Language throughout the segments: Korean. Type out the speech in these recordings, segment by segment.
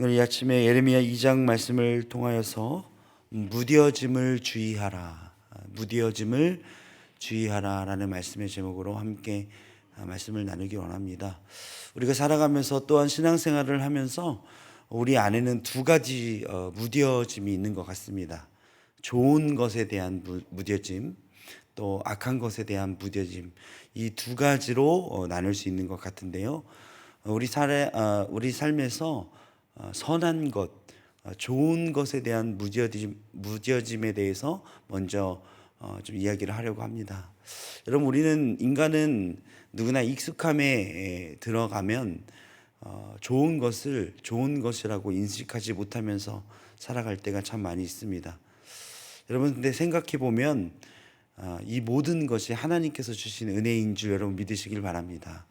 오늘 이 아침에 예레미야 2장 말씀을 통하여서 무뎌짐을 주의하라, 무뎌짐을 주의하라라는 말씀의 제목으로 함께 말씀을 나누기 원합니다. 우리가 살아가면서 또한 신앙생활을 하면서 우리 안에는 두 가지 무뎌짐이 있는 것 같습니다. 좋은 것에 대한 무뎌짐, 또 악한 것에 대한 무뎌짐, 이 두 가지로 나눌 수 있는 것 같은데요. 우리 삶에서 선한 것, 좋은 것에 대한 무뎌짐에 대해서 먼저 좀 이야기를 하려고 합니다. 여러분, 우리는 인간은 누구나 익숙함에 들어가면 좋은 것을 좋은 것이라고 인식하지 못하면서 살아갈 때가 참 많이 있습니다. 여러분, 근데 생각해 보면 이 모든 것이 하나님께서 주신 은혜인 줄 여러분 믿으시길 바랍니다.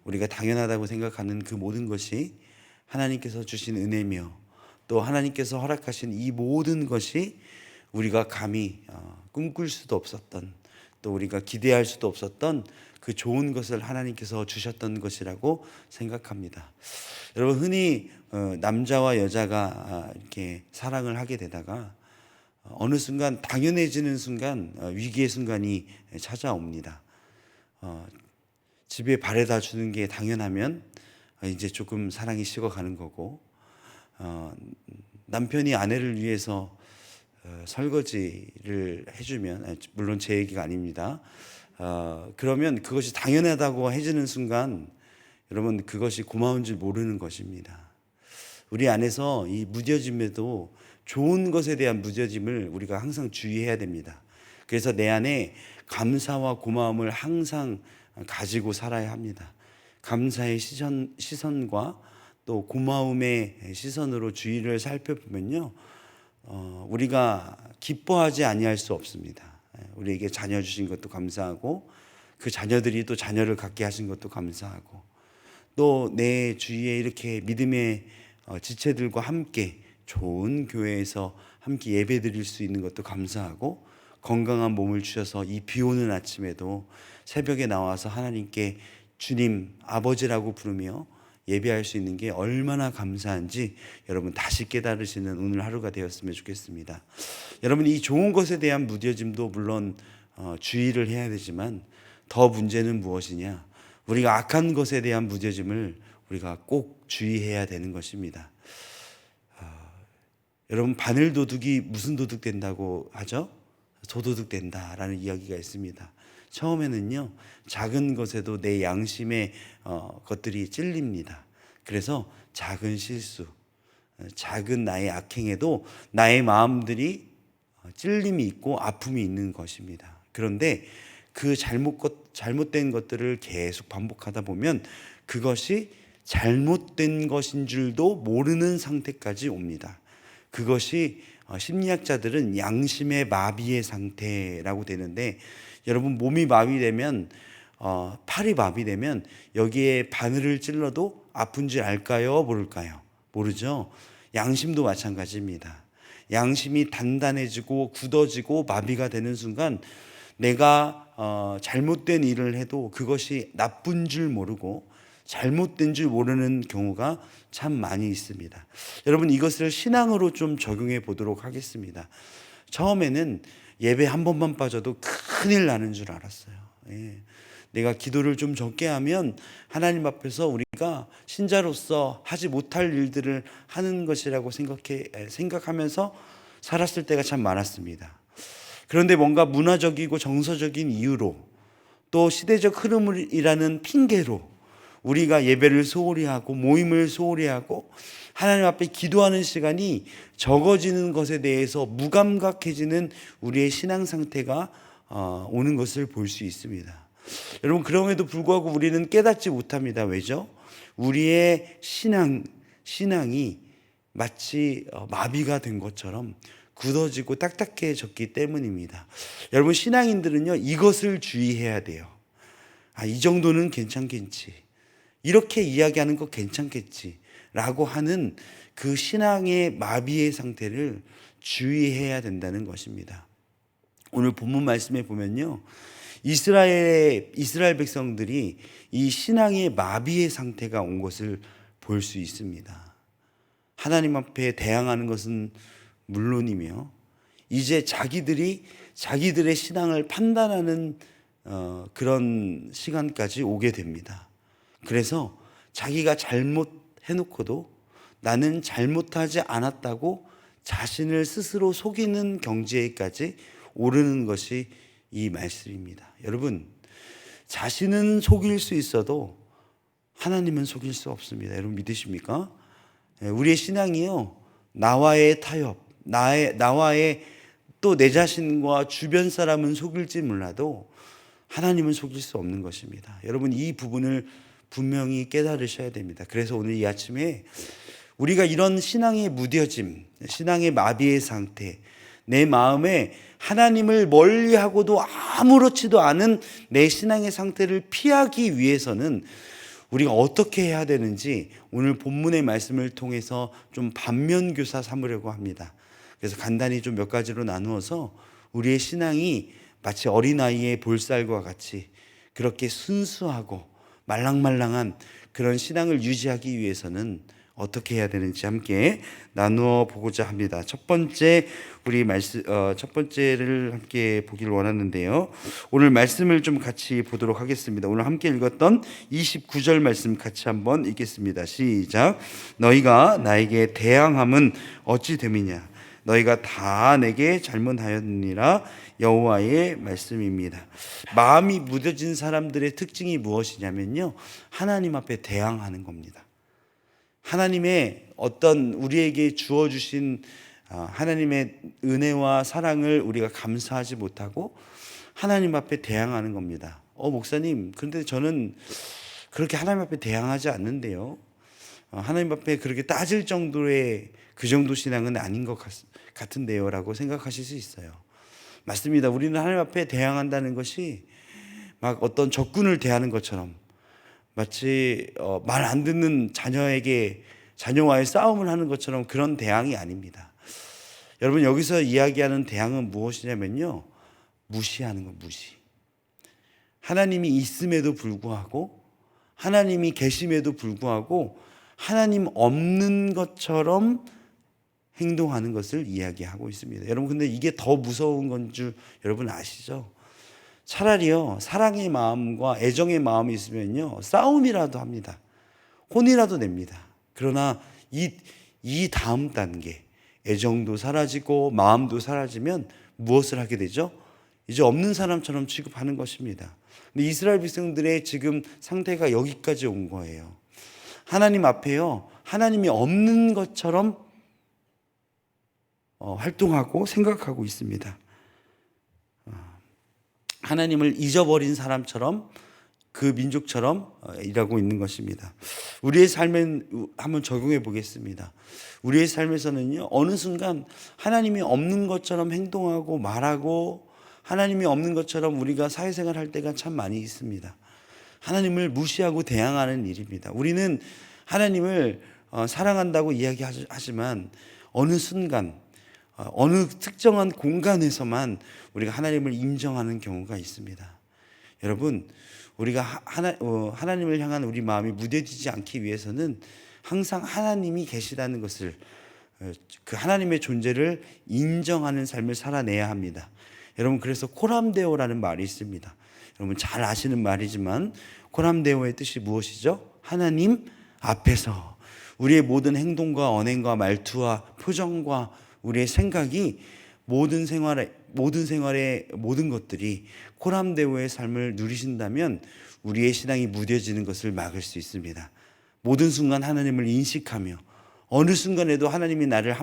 우리가 당연하다고 생각하는 그 모든 것이 하나님께서 주신 은혜며, 또 하나님께서 허락하신 이 모든 것이 우리가 감히 꿈꿀 수도 없었던, 또 우리가 기대할 수도 없었던 그 좋은 것을 하나님께서 주셨던 것이라고 생각합니다. 여러분, 흔히 남자와 여자가 이렇게 사랑을 하게 되다가 어느 순간 당연해지는 순간 위기의 순간이 찾아옵니다. 집에 바래다 주는 게 당연하면 이제 조금 사랑이 식어가는 거고, 남편이 아내를 위해서 설거지를 해주면, 물론 제 얘기가 아닙니다. 그러면 그것이 당연하다고 해주는 순간 여러분, 그것이 고마운 줄 모르는 것입니다. 우리 안에서 이 무뎌짐에도 좋은 것에 대한 무뎌짐을 우리가 항상 주의해야 됩니다. 그래서 내 안에 감사와 고마움을 항상 가지고 살아야 합니다. 감사의 시선과 또 고마움의 시선으로 주위를 살펴보면요, 우리가 기뻐하지 아니할 수 없습니다. 우리에게 자녀 주신 것도 감사하고, 그 자녀들이 또 자녀를 갖게 하신 것도 감사하고, 또 내 주위에 이렇게 믿음의 지체들과 함께 좋은 교회에서 함께 예배 드릴 수 있는 것도 감사하고, 건강한 몸을 주셔서 이 비 오는 아침에도 새벽에 나와서 하나님께 주님, 아버지라고 부르며 예배할 수 있는 게 얼마나 감사한지 여러분 다시 깨달으시는 오늘 하루가 되었으면 좋겠습니다. 여러분, 이 좋은 것에 대한 무뎌짐도 물론 주의를 해야 되지만, 더 문제는 무엇이냐? 우리가 악한 것에 대한 무뎌짐을 우리가 꼭 주의해야 되는 것입니다. 여러분, 바늘 도둑이 무슨 도둑 된다고 하죠? 소도둑 된다라는 이야기가 있습니다. 처음에는요, 작은 것에도 내 양심의 것들이 찔립니다. 그래서 작은 실수, 작은 나의 악행에도 나의 마음들이 찔림이 있고 아픔이 있는 것입니다. 그런데 그 잘못된 것들을 계속 반복하다 보면 그것이 잘못된 것인 줄도 모르는 상태까지 옵니다. 그것이 심리학자들은 양심의 마비의 상태라고 되는데, 여러분, 몸이 마비되면, 팔이 마비되면 여기에 바늘을 찔러도 아픈지 알까요? 모를까요? 모르죠. 양심도 마찬가지입니다. 양심이 단단해지고 굳어지고 마비가 되는 순간 내가 잘못된 일을 해도 그것이 나쁜 줄 모르고 잘못된 줄 모르는 경우가 참 많이 있습니다. 여러분, 이것을 신앙으로 좀 적용해 보도록 하겠습니다. 처음에는 예배 한 번만 빠져도 큰일 나는 줄 알았어요. 내가 기도를 좀 적게 하면 하나님 앞에서 우리가 신자로서 하지 못할 일들을 하는 것이라고 생각하면서 살았을 때가 참 많았습니다. 그런데 뭔가 문화적이고 정서적인 이유로, 또 시대적 흐름이라는 핑계로 우리가 예배를 소홀히 하고 모임을 소홀히 하고 하나님 앞에 기도하는 시간이 적어지는 것에 대해서 무감각해지는 우리의 신앙 상태가 오는 것을 볼 수 있습니다. 여러분, 그럼에도 불구하고 우리는 깨닫지 못합니다. 왜죠? 우리의 신앙이 마치 마비가 된 것처럼 굳어지고 딱딱해졌기 때문입니다. 여러분, 신앙인들은요, 이것을 주의해야 돼요. 이 정도는 괜찮겠지, 이렇게 이야기하는 거 괜찮겠지 라고 하는 그 신앙의 마비의 상태를 주의해야 된다는 것입니다. 오늘 본문 말씀에 보면요, 이스라엘 백성들이 이 신앙의 마비의 상태가 온 것을 볼 수 있습니다. 하나님 앞에 대항하는 것은 물론이며 이제 자기들의 신앙을 판단하는 그런 시간까지 오게 됩니다. 그래서 자기가 잘못해놓고도 나는 잘못하지 않았다고 자신을 스스로 속이는 경지에까지 오르는 것이 이 말씀입니다. 여러분, 자신은 속일 수 있어도 하나님은 속일 수 없습니다. 여러분 믿으십니까? 우리의 신앙이요, 나와의 타협, 나와의 또 내 자신과 주변 사람은 속일지 몰라도 하나님은 속일 수 없는 것입니다. 여러분, 이 부분을 분명히 깨달으셔야 됩니다. 그래서 오늘 이 아침에 우리가 이런 신앙의 무뎌짐, 신앙의 마비의 상태, 내 마음에 하나님을 멀리하고도 아무렇지도 않은 내 신앙의 상태를 피하기 위해서는 우리가 어떻게 해야 되는지 오늘 본문의 말씀을 통해서 좀 반면교사 삼으려고 합니다. 그래서 간단히 좀 몇 가지로 나누어서 우리의 신앙이 마치 어린아이의 볼살과 같이 그렇게 순수하고 말랑말랑한 그런 신앙을 유지하기 위해서는 어떻게 해야 되는지 함께 나누어 보고자 합니다. 첫 번째를 함께 보기를 원하는데요. 오늘 말씀을 좀 같이 보도록 하겠습니다. 오늘 함께 읽었던 29절 말씀 같이 한번 읽겠습니다. 시작. 너희가 나에게 대항함은 어찌 됨이냐? 너희가 다 내게 잘못하였느니라. 여호와의 말씀입니다. 마음이 무뎌진 사람들의 특징이 무엇이냐면요, 하나님 앞에 대항하는 겁니다. 하나님의 어떤 우리에게 주어주신 하나님의 은혜와 사랑을 우리가 감사하지 못하고 하나님 앞에 대항하는 겁니다. 목사님, 그런데 저는 그렇게 하나님 앞에 대항하지 않는데요, 하나님 앞에 그렇게 따질 정도의 그 정도 신앙은 아닌 것 같은데요 라고 생각하실 수 있어요. 맞습니다. 우리는 하나님 앞에 대항한다는 것이 막 어떤 적군을 대하는 것처럼, 마치 말 안 듣는 자녀와의 싸움을 하는 것처럼 그런 대항이 아닙니다. 여러분, 여기서 이야기하는 대항은 무엇이냐면요, 무시하는 것, 무시. 하나님이 있음에도 불구하고, 하나님이 계심에도 불구하고 하나님 없는 것처럼 행동하는 것을 이야기하고 있습니다. 여러분, 근데 이게 더 무서운 건 줄 여러분 아시죠? 차라리요, 사랑의 마음과 애정의 마음이 있으면요, 싸움이라도 합니다. 혼이라도 냅니다. 그러나 이 다음 단계, 애정도 사라지고 마음도 사라지면 무엇을 하게 되죠? 이제 없는 사람처럼 취급하는 것입니다. 근데 이스라엘 백성들의 지금 상태가 여기까지 온 거예요. 하나님 앞에요, 하나님이 없는 것처럼 활동하고 생각하고 있습니다. 하나님을 잊어버린 사람처럼, 그 민족처럼 일하고 있는 것입니다. 우리의 삶에 한번 적용해 보겠습니다. 우리의 삶에서는요, 어느 순간 하나님이 없는 것처럼 행동하고 말하고 하나님이 없는 것처럼 우리가 사회생활 할 때가 참 많이 있습니다. 하나님을 무시하고 대항하는 일입니다. 우리는 하나님을 사랑한다고 이야기하지만 어느 순간 어느 특정한 공간에서만 우리가 하나님을 인정하는 경우가 있습니다. 여러분, 우리가 하나님을 향한 우리 마음이 무뎌지지 않기 위해서는 항상 하나님이 계시다는 것을, 그 하나님의 존재를 인정하는 삶을 살아내야 합니다. 여러분, 그래서 코람데오라는 말이 있습니다. 여러분 잘 아시는 말이지만 코람데오의 뜻이 무엇이죠? 하나님 앞에서 우리의 모든 행동과 언행과 말투와 표정과 우리의 생각이 모든 생활의 모든 것들이 코람데오의 삶을 누리신다면 우리의 신앙이 무뎌지는 것을 막을 수 있습니다. 모든 순간 하나님을 인식하며 어느 순간에도 하나님이 나를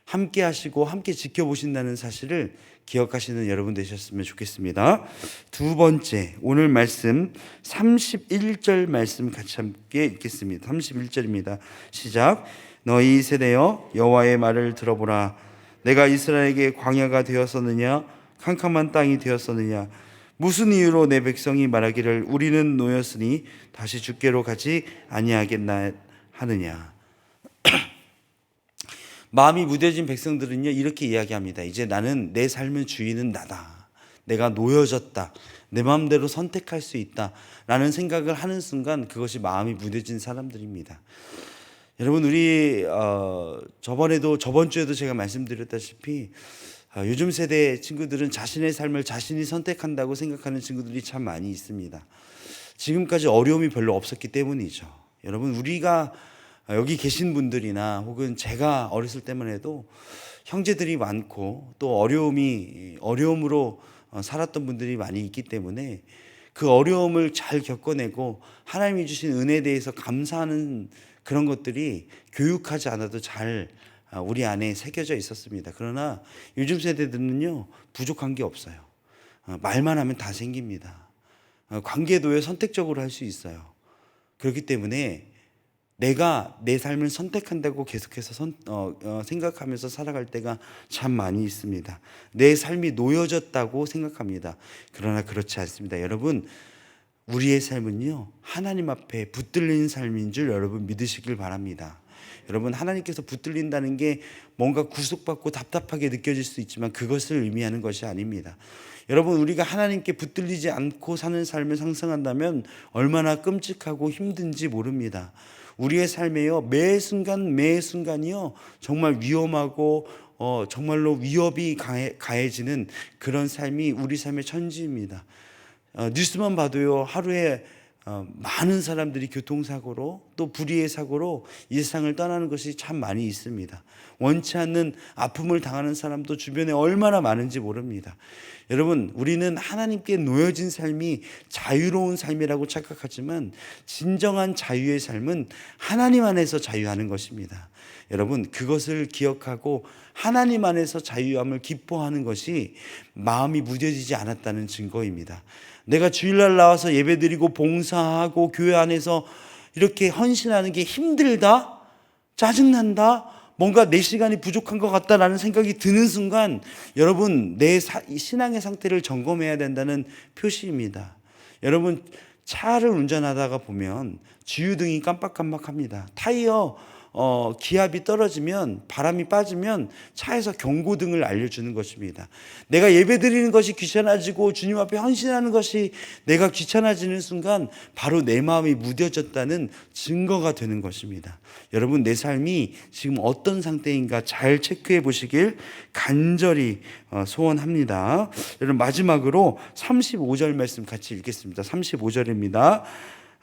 함께 하시고 함께 지켜보신다는 사실을 기억하시는 여러분 되셨으면 좋겠습니다. 두 번째, 오늘 말씀 31절 말씀 같이 함께 읽겠습니다. 31절입니다. 시작. 너희 세대여 여호와의 말을 들어보라. 내가 이스라엘에게 광야가 되었었느냐 캄캄한 땅이 되었었느냐. 무슨 이유로 내 백성이 말하기를 우리는 노였으니 다시 주께로 가지 아니하겠나 하느냐. 마음이 무뎌진 백성들은요 이렇게 이야기합니다. 이제 나는 내 삶의 주인은 나다. 내가 놓여졌다. 내 마음대로 선택할 수 있다 라는 생각을 하는 순간 그것이 마음이 무뎌진 사람들입니다. 여러분 우리 저번 주에도 제가 말씀드렸다시피 요즘 세대 친구들은 자신의 삶을 자신이 선택한다고 생각하는 친구들이 참 많이 있습니다. 지금까지 어려움이 별로 없었기 때문이죠. 여러분 우리가 여기 계신 분들이나 혹은 제가 어렸을 때만 해도 형제들이 많고 또 어려움으로 살았던 분들이 많이 있기 때문에 그 어려움을 잘 겪어내고 하나님이 주신 은혜에 대해서 감사하는 그런 것들이 교육하지 않아도 잘 우리 안에 새겨져 있었습니다. 그러나 요즘 세대들은요 부족한 게 없어요. 말만 하면 다 생깁니다. 관계도 선택적으로 할 수 있어요. 그렇기 때문에 내가 내 삶을 선택한다고 계속해서 생각하면서 살아갈 때가 참 많이 있습니다. 내 삶이 놓여졌다고 생각합니다. 그러나 그렇지 않습니다. 여러분 우리의 삶은요 하나님 앞에 붙들린 삶인 줄 여러분 믿으시길 바랍니다. 여러분 하나님께서 붙들린다는 게 뭔가 구속받고 답답하게 느껴질 수 있지만 그것을 의미하는 것이 아닙니다. 여러분 우리가 하나님께 붙들리지 않고 사는 삶을 상상한다면 얼마나 끔찍하고 힘든지 모릅니다. 우리의 삶에요 매 순간이요 정말 위험하고 정말로 위협이 가해지는 그런 삶이 우리 삶의 천지입니다. 뉴스만 봐도요 하루에 많은 사람들이 교통사고로 또 불의의 사고로 이 세상을 떠나는 것이 참 많이 있습니다. 원치 않는 아픔을 당하는 사람도 주변에 얼마나 많은지 모릅니다. 여러분 우리는 하나님께 놓여진 삶이 자유로운 삶이라고 착각하지만 진정한 자유의 삶은 하나님 안에서 자유하는 것입니다. 여러분 그것을 기억하고 하나님 안에서 자유함을 기뻐하는 것이 마음이 무뎌지지 않았다는 증거입니다. 내가 주일날 나와서 예배드리고 봉사하고 교회 안에서 이렇게 헌신하는 게 힘들다? 짜증난다? 뭔가 내 시간이 부족한 것 같다라는 생각이 드는 순간 여러분 내 신앙의 상태를 점검해야 된다는 표시입니다. 여러분 차를 운전하다가 보면 주유등이 깜빡깜빡합니다. 타이어 기압이 떨어지면 바람이 빠지면 차에서 경고등을 알려주는 것입니다. 내가 예배드리는 것이 귀찮아지고 주님 앞에 헌신하는 것이 내가 귀찮아지는 순간 바로 내 마음이 무뎌졌다는 증거가 되는 것입니다. 여러분 내 삶이 지금 어떤 상태인가 잘 체크해 보시길 간절히 소원합니다. 여러분 마지막으로 35절 말씀 같이 읽겠습니다. 35절입니다.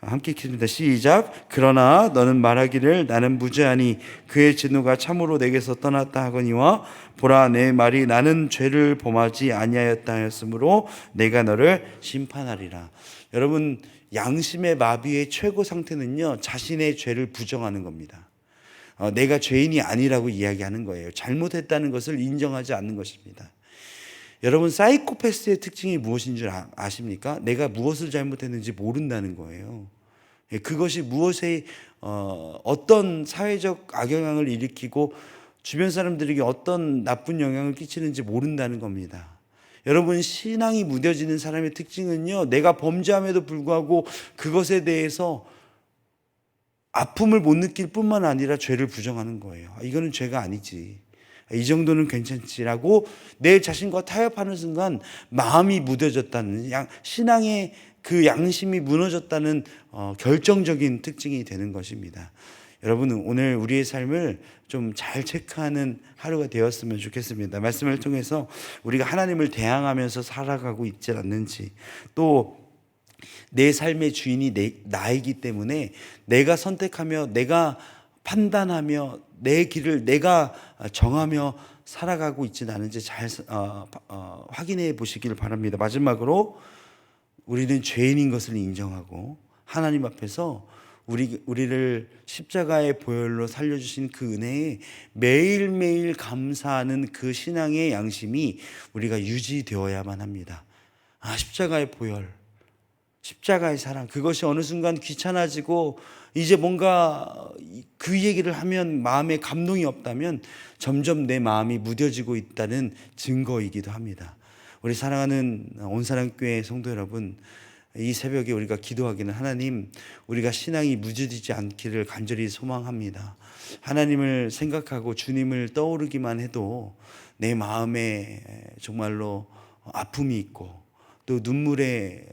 함께 읽습니다. 시작. 그러나 너는 말하기를 나는 무죄하니 그의 진노가 참으로 내게서 떠났다 하거니와 보라 내 말이 나는 죄를 범하지 아니하였다 하였으므로 내가 너를 심판하리라. 여러분 양심의 마비의 최고 상태는요 자신의 죄를 부정하는 겁니다. 내가 죄인이 아니라고 이야기하는 거예요. 잘못했다는 것을 인정하지 않는 것입니다. 여러분 사이코패스의 특징이 무엇인 줄 아십니까? 내가 무엇을 잘못했는지 모른다는 거예요. 그것이 무엇에 어떤 사회적 악영향을 일으키고 주변 사람들에게 어떤 나쁜 영향을 끼치는지 모른다는 겁니다. 여러분 신앙이 무뎌지는 사람의 특징은요 내가 범죄함에도 불구하고 그것에 대해서 아픔을 못 느낄 뿐만 아니라 죄를 부정하는 거예요. 이거는 죄가 아니지, 이 정도는 괜찮지라고 내 자신과 타협하는 순간 마음이 무뎌졌다는 신앙의 그 양심이 무너졌다는 결정적인 특징이 되는 것입니다. 여러분은 오늘 우리의 삶을 좀 잘 체크하는 하루가 되었으면 좋겠습니다. 말씀을 통해서 우리가 하나님을 대항하면서 살아가고 있지 않는지, 또 내 삶의 주인이 나이기 때문에 내가 선택하며 내가 판단하며 내 길을 내가 정하며 살아가고 있지는 않은지 잘 확인해 보시길 바랍니다. 마지막으로 우리는 죄인인 것을 인정하고 하나님 앞에서 우리를 십자가의 보혈로 살려주신 그 은혜에 매일매일 감사하는 그 신앙의 양심이 우리가 유지되어야만 합니다. 십자가의 보혈, 십자가의 사랑, 그것이 어느 순간 귀찮아지고 이제 뭔가 그 얘기를 하면 마음에 감동이 없다면 점점 내 마음이 무뎌지고 있다는 증거이기도 합니다. 우리 사랑하는 온사랑교회 성도 여러분, 이 새벽에 우리가 기도하기는 하나님, 우리가 신앙이 무뎌지지 않기를 간절히 소망합니다. 하나님을 생각하고 주님을 떠오르기만 해도 내 마음에 정말로 아픔이 있고 또 눈에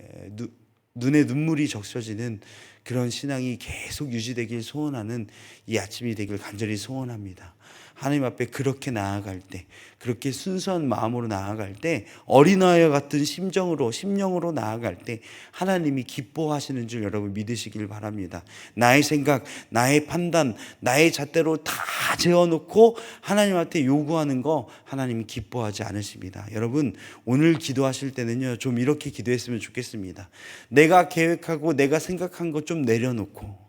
눈물이 적셔지는 그런 신앙이 계속 유지되길 소원하는 이 아침이 되길 간절히 소원합니다. 하나님 앞에 그렇게 나아갈 때, 그렇게 순수한 마음으로 나아갈 때, 어린아이와 같은 심령으로 나아갈 때 하나님이 기뻐하시는 줄 여러분 믿으시길 바랍니다. 나의 생각, 나의 판단, 나의 잣대로 다 재워놓고 하나님한테 요구하는 거 하나님이 기뻐하지 않으십니다. 여러분 오늘 기도하실 때는요, 좀 이렇게 기도했으면 좋겠습니다. 내가 계획하고 내가 생각한 것 좀 내려놓고,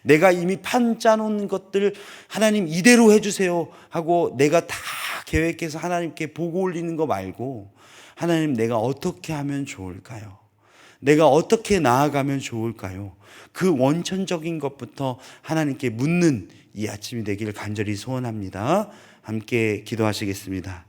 내가 이미 판 짜놓은 것들 하나님 이대로 해주세요 하고 내가 다 계획해서 하나님께 보고 올리는 거 말고, 하나님 내가 어떻게 하면 좋을까요? 내가 어떻게 나아가면 좋을까요? 그 원천적인 것부터 하나님께 묻는 이 아침이 되기를 간절히 소원합니다. 함께 기도하시겠습니다.